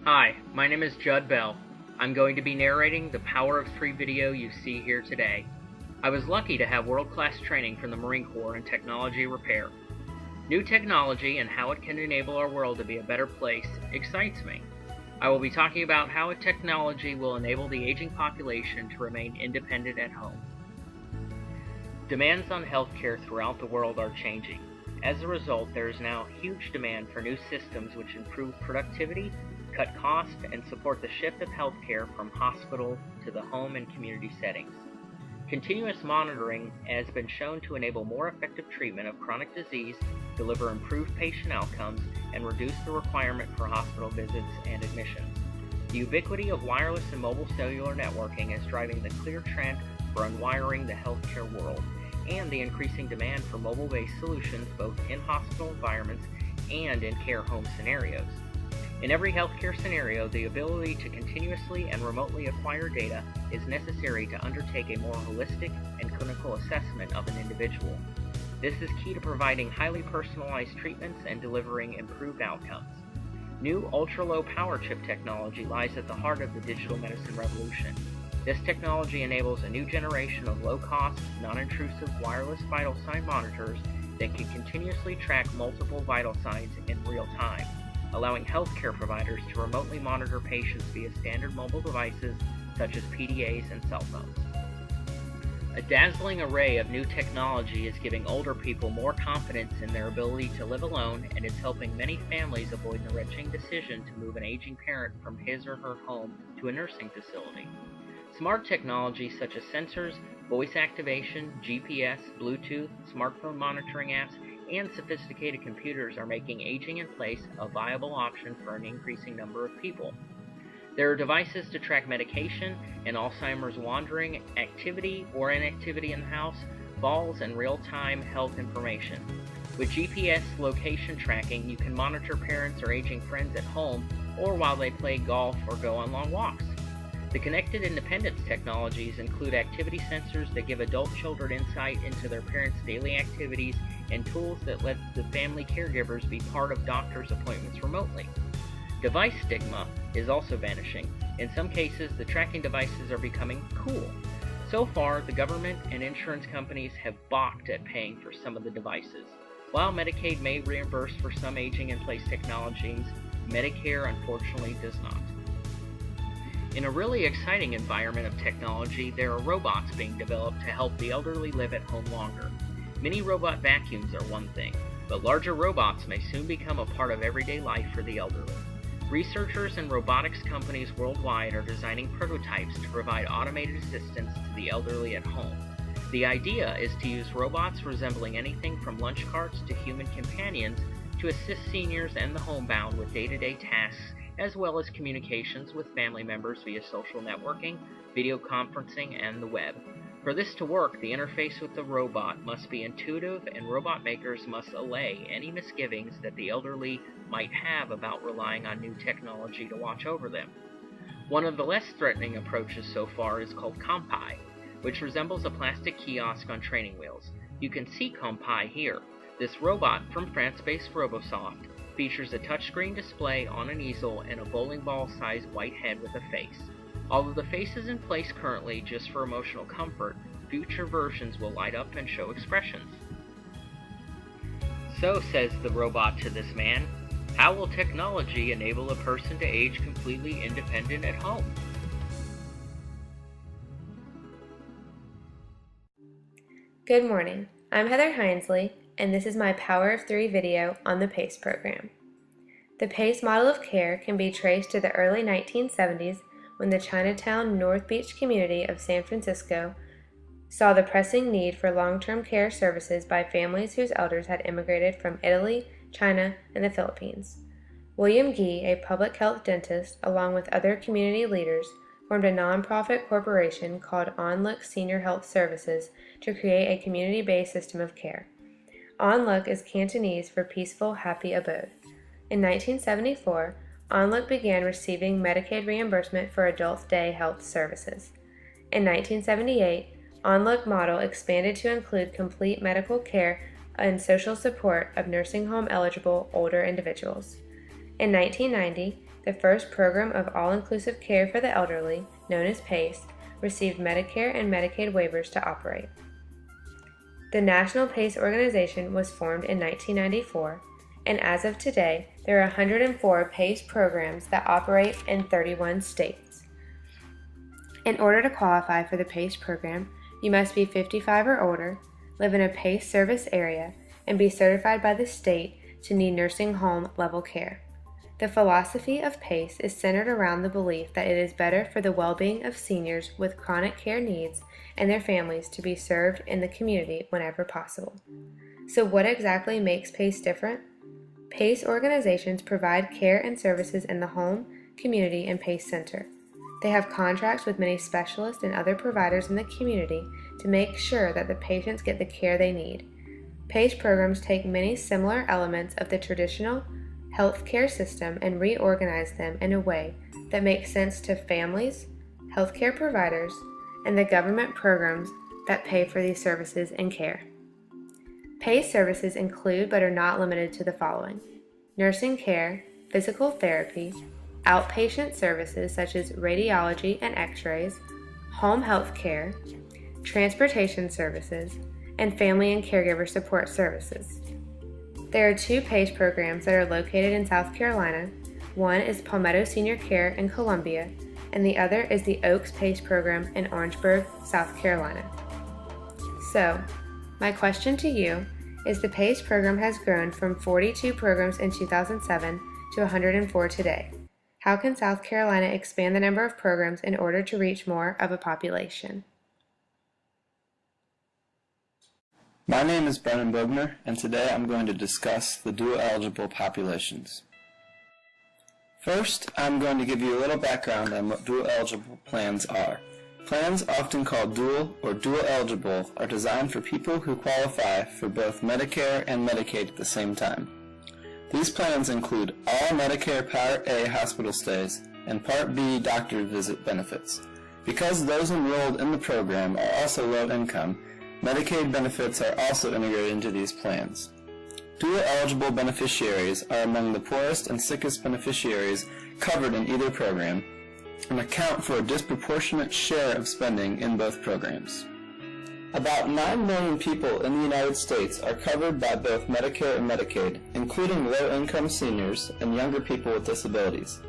Hi, my name is Judd Bell. I'm going to be narrating the Power of 3 video you see here today. I was lucky to have world-class training from the Marine Corps in technology repair. New technology and how it can enable our world to be a better place excites me. I will be talking about how a technology will enable the aging population to remain independent at home. Demands on healthcare throughout the world are changing. As a result, there is now huge demand for new systems which improve productivity, cut costs, and support the shift of healthcare from hospital to the home and community settings. Continuous monitoring has been shown to enable more effective treatment of chronic disease, deliver improved patient outcomes, and reduce the requirement for hospital visits and admissions. The ubiquity of wireless and mobile cellular networking is driving the clear trend for unwiring the healthcare world, and the increasing demand for mobile-based solutions both in hospital environments and in care home scenarios. In every healthcare scenario, the ability to continuously and remotely acquire data is necessary to undertake a more holistic and clinical assessment of an individual. This is key to providing highly personalized treatments and delivering improved outcomes. New ultra-low power chip technology lies at the heart of the digital medicine revolution. This technology enables a new generation of low-cost, non-intrusive wireless vital sign monitors that can continuously track multiple vital signs in real time, allowing healthcare providers to remotely monitor patients via standard mobile devices such as PDAs and cell phones. A dazzling array of new technology is giving older people more confidence in their ability to live alone, and is helping many families avoid the wrenching decision to move an aging parent from his or her home to a nursing facility. Smart technology such as sensors, voice activation, GPS, Bluetooth, smartphone monitoring apps, and sophisticated computers are making aging in place a viable option for an increasing number of people. There are devices to track medication and Alzheimer's wandering, activity or inactivity in the house, falls, and real-time health information. With GPS location tracking, you can monitor parents or aging friends at home or while they play golf or go on long walks. The connected independence technologies include activity sensors that give adult children insight into their parents' daily activities, and tools that let the family caregivers be part of doctor's appointments remotely. Device stigma is also vanishing. In some cases, the tracking devices are becoming cool. So far, the government and insurance companies have balked at paying for some of the devices. While Medicaid may reimburse for some aging-in-place technologies, Medicare unfortunately does not. In a really exciting environment of technology, there are robots being developed to help the elderly live at home longer. Mini robot vacuums are one thing, but larger robots may soon become a part of everyday life for the elderly. Researchers and robotics companies worldwide are designing prototypes to provide automated assistance to the elderly at home. The idea is to use robots resembling anything from lunch carts to human companions to assist seniors and the homebound with day-to-day tasks, as well as communications with family members via social networking, video conferencing, and the web. For this to work, the interface with the robot must be intuitive, and robot makers must allay any misgivings that the elderly might have about relying on new technology to watch over them. One of the less threatening approaches so far is called Compi, which resembles a plastic kiosk on training wheels. You can see Compi here. This robot from France-based Robosoft features a touchscreen display on an easel and a bowling ball-sized white head with a face. Although the face is in place currently just for emotional comfort, future versions will light up and show expressions. So, says the robot to this man, how will technology enable a person to age completely independent at home? Good morning, I'm Heather Hinesley, and this is my Power of 3 video on the PACE program. The PACE model of care can be traced to the early 1970s when the Chinatown North Beach community of San Francisco saw the pressing need for long-term care services by families whose elders had immigrated from Italy, China, and the Philippines. William Gee, a public health dentist, along with other community leaders, formed a nonprofit corporation called OnLook Senior Health Services to create a community-based system of care. OnLook is Cantonese for Peaceful, Happy Abode. In 1974, OnLook began receiving Medicaid reimbursement for adult day health services. In 1978, OnLook model expanded to include complete medical care and social support of nursing home eligible older individuals. In 1990, the first program of all-inclusive care for the elderly, known as PACE, received Medicare and Medicaid waivers to operate. The National PACE organization was formed in 1994, and as of today, there are 104 PACE programs that operate in 31 states. In order to qualify for the PACE program, you must be 55 or older, live in a PACE service area, and be certified by the state to need nursing home level care. The philosophy of PACE is centered around the belief that it is better for the well-being of seniors with chronic care needs and their families to be served in the community whenever possible. So what exactly makes PACE different? PACE organizations provide care and services in the home, community, and PACE center. They have contracts with many specialists and other providers in the community to make sure that the patients get the care they need. PACE programs take many similar elements of the traditional healthcare system and reorganize them in a way that makes sense to families, healthcare providers, and the government programs that pay for these services and care. PACE services include but are not limited to the following: nursing care, physical therapy, outpatient services such as radiology and x-rays, home health care, transportation services, and family and caregiver support services. There are 2 PACE programs that are located in South Carolina. One is Palmetto Senior Care in Columbia, and the other is the Oaks PACE program in Orangeburg, South Carolina. So, my question to you is: the PACE program has grown from 42 programs in 2007 to 104 today. How can South Carolina expand the number of programs in order to reach more of a population? My name is Brennan Bogner, and today I'm going to discuss the dual-eligible populations. First, I'm going to give you a little background on what dual-eligible plans are. Plans, often called dual or dual-eligible, are designed for people who qualify for both Medicare and Medicaid at the same time. These plans include all Medicare Part A hospital stays and Part B doctor visit benefits. Because those enrolled in the program are also low income, Medicaid benefits are also integrated into these plans. Dual-eligible beneficiaries are among the poorest and sickest beneficiaries covered in either program and account for a disproportionate share of spending in both programs. About 9 million people in the United States are covered by both Medicare and Medicaid, including low-income seniors and younger people with disabilities.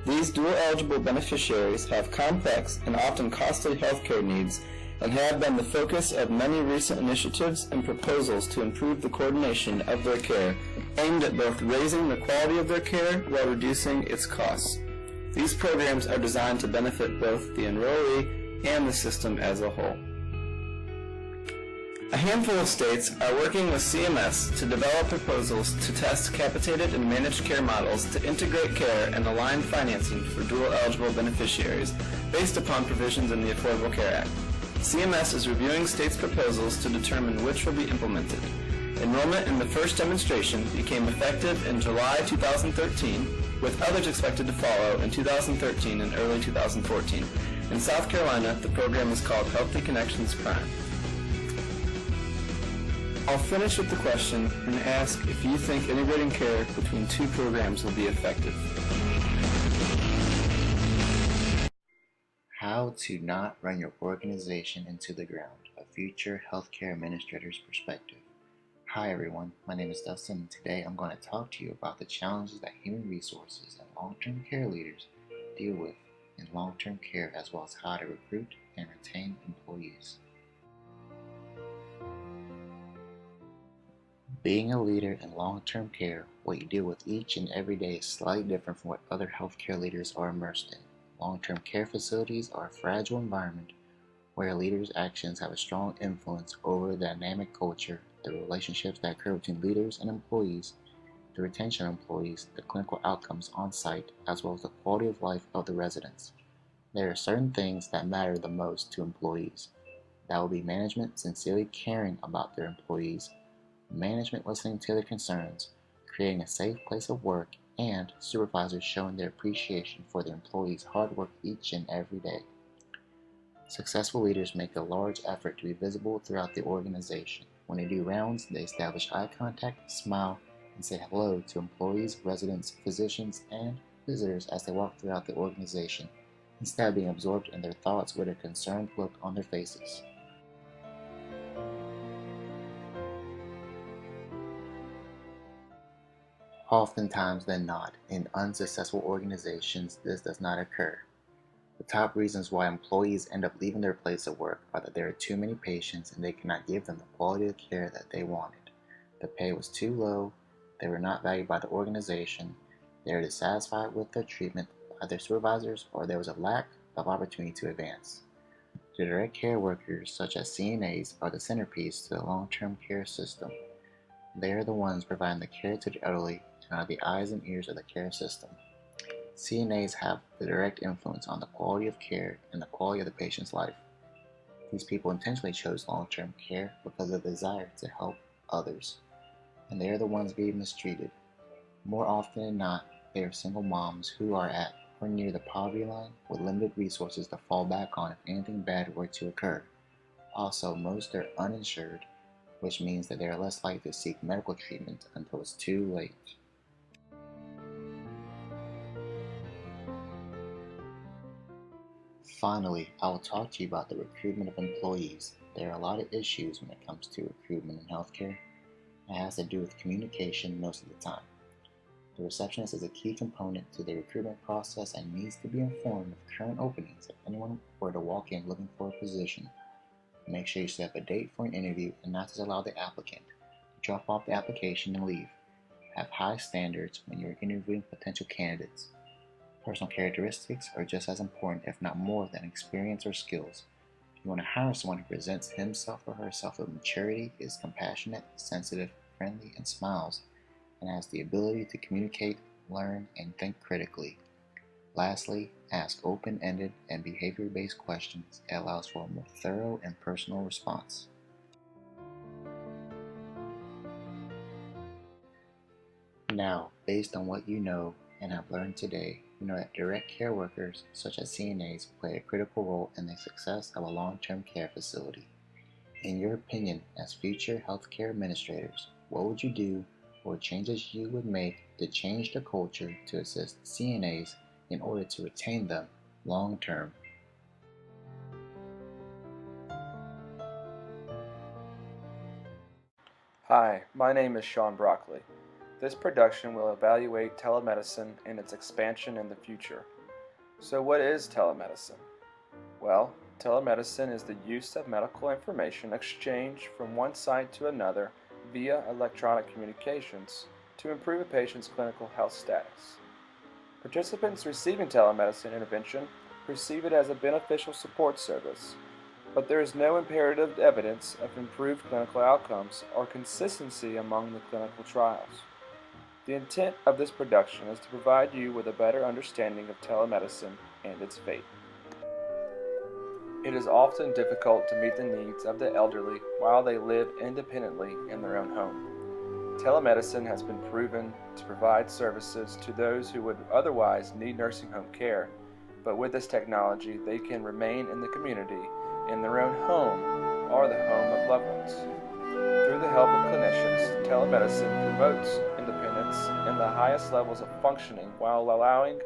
These dual-eligible beneficiaries have complex and often costly healthcare needs and have been the focus of many recent initiatives and proposals to improve the coordination of their care, aimed at both raising the quality of their care while reducing its costs. These programs are designed to benefit both the enrollee and the system as a whole. A handful of states are working with CMS to develop proposals to test capitated and managed care models to integrate care and align financing for dual-eligible beneficiaries based upon provisions in the Affordable Care Act. CMS is reviewing states' proposals to determine which will be implemented. Enrollment in the first demonstration became effective in July 2013, with others expected to follow in 2013 and early 2014. In South Carolina, the program is called Healthy Connections Prime. I'll finish with the question and ask if you think integrating care between 2 programs will be effective. How to not run your organization into the ground, a future healthcare administrator's perspective. Hi everyone, my name is Dustin, and today I'm going to talk to you about the challenges that human resources and long-term care leaders deal with in long-term care, as well as how to recruit and retain employees. Being a leader in long-term care, what you deal with each and every day is slightly different from what other healthcare leaders are immersed in. Long-term care facilities are a fragile environment where a leader's actions have a strong influence over the dynamic culture, the relationships that occur between leaders and employees, the retention of employees, the clinical outcomes on site, as well as the quality of life of the residents. There are certain things that matter the most to employees. That will be management sincerely caring about their employees, management listening to their concerns, creating a safe place of work, and supervisors showing their appreciation for their employees' hard work each and every day. Successful leaders make a large effort to be visible throughout the organization. When they do rounds, they establish eye contact, smile, and say hello to employees, residents, physicians, and visitors as they walk throughout the organization, instead of being absorbed in their thoughts with a concerned look on their faces. Oftentimes than not, in unsuccessful organizations, this does not occur. The top reasons why employees end up leaving their place of work are that there are too many patients and they cannot give them the quality of care that they wanted. The pay was too low, they were not valued by the organization, they were dissatisfied with their treatment by their supervisors, or there was a lack of opportunity to advance. The direct care workers, such as CNAs, are the centerpiece to the long-term care system. They are the ones providing the care to the elderly and are the eyes and ears of the care system. CNAs have the direct influence on the quality of care and the quality of the patient's life. These people intentionally chose long-term care because of the desire to help others, and they are the ones being mistreated. More often than not, they are single moms who are at or near the poverty line with limited resources to fall back on if anything bad were to occur. Also, most are uninsured, which means that they are less likely to seek medical treatment until it's too late. Finally, I will talk to you about the recruitment of employees. There are a lot of issues when it comes to recruitment in healthcare. It has to do with communication most of the time. The receptionist is a key component to the recruitment process and needs to be informed of current openings if anyone were to walk in looking for a position. Make sure you set up a date for an interview and not to allow the applicant to drop off the application and leave. Have high standards when you're interviewing potential candidates. Personal characteristics are just as important, if not more, than experience or skills. You want to hire someone who presents himself or herself with maturity, is compassionate, sensitive, friendly, and smiles, and has the ability to communicate, learn, and think critically. Lastly, ask open-ended and behavior-based questions. It allows for a more thorough and personal response. Now, based on what you know and have learned today, you know that direct care workers, such as CNAs, play a critical role in the success of a long-term care facility. In your opinion, as future healthcare administrators, what would you do or changes you would make to change the culture to assist CNAs in order to retain them long-term? Hi, my name is Sean Broccoli. This production will evaluate telemedicine and its expansion in the future. So what is telemedicine? Well, telemedicine is the use of medical information exchanged from one site to another via electronic communications to improve a patient's clinical health status. Participants receiving telemedicine intervention perceive it as a beneficial support service, but there is no imperative evidence of improved clinical outcomes or consistency among the clinical trials. The intent of this production is to provide you with a better understanding of telemedicine and its fate. It is often difficult to meet the needs of the elderly while they live independently in their own home. Telemedicine has been proven to provide services to those who would otherwise need nursing home care, but with this technology they can remain in the community, in their own home, or the home of loved ones. Through the help of clinicians, telemedicine promotes independence and the highest levels of functioning while allowing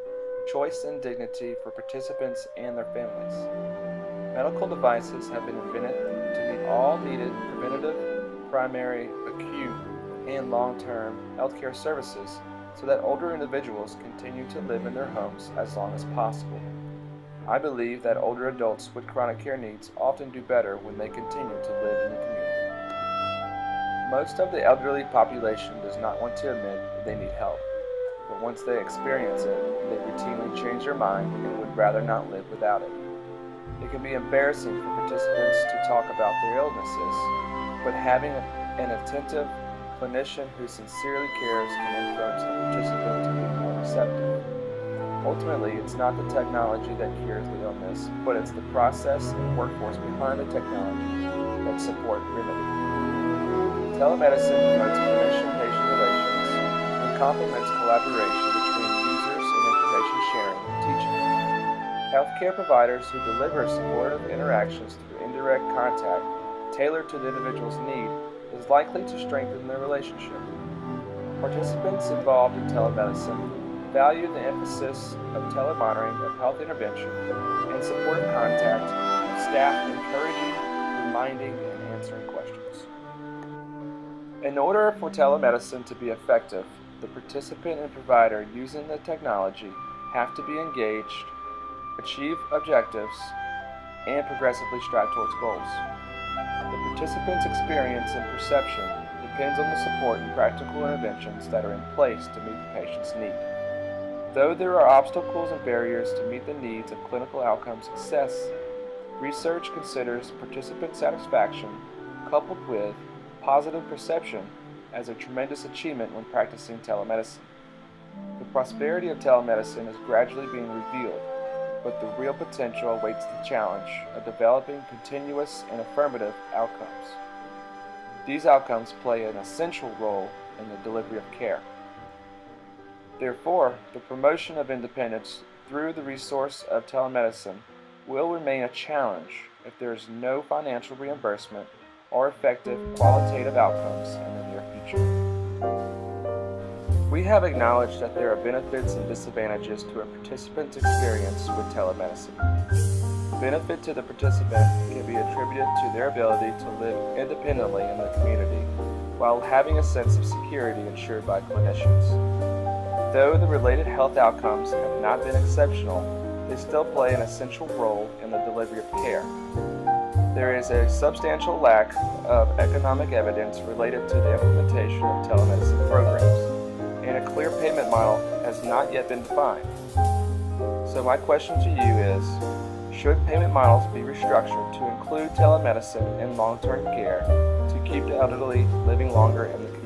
choice and dignity for participants and their families. Medical devices have been invented to meet all needed preventative, primary, acute, and long-term healthcare services so that older individuals continue to live in their homes as long as possible. I believe that older adults with chronic care needs often do better when they continue to live in the community. Most of the elderly population does not want to admit that they need help, but once they experience it, they routinely change their mind and would rather not live without it. It can be embarrassing for participants to talk about their illnesses, but having an attentive clinician who sincerely cares can influence the participant to be more receptive. Ultimately, it's not the technology that cures the illness, but it's the process and workforce behind the technology that support remedy. Telemedicine promotes clinician-patient relations and complements collaboration between users and information sharing and teaching. Healthcare providers who deliver supportive interactions through indirect contact tailored to the individual's need is likely to strengthen their relationship. Participants involved in telemedicine value the emphasis of telemonitoring of health intervention and supportive contact with staff encouraging, reminding, and answering questions. In order for telemedicine to be effective, the participant and provider using the technology have to be engaged, achieve objectives, and progressively strive towards goals. The participant's experience and perception depends on the support and practical interventions that are in place to meet the patient's need. Though there are obstacles and barriers to meet the needs of clinical outcome success, research considers participant satisfaction coupled with positive perception as a tremendous achievement when practicing telemedicine. The prosperity of telemedicine is gradually being revealed, but the real potential awaits the challenge of developing continuous and affirmative outcomes. These outcomes play an essential role in the delivery of care. Therefore, the promotion of independence through the resource of telemedicine will remain a challenge if there is no financial reimbursement or effective qualitative outcomes in the near future. We have acknowledged that there are benefits and disadvantages to a participant's experience with telemedicine. The benefit to the participant can be attributed to their ability to live independently in the community while having a sense of security ensured by clinicians. Though the related health outcomes have not been exceptional, they still play an essential role in the delivery of care. There is a substantial lack of economic evidence related to the implementation of telemedicine programs, and a clear payment model has not yet been defined. So my question to you is, should payment models be restructured to include telemedicine in long-term care to keep the elderly living longer in the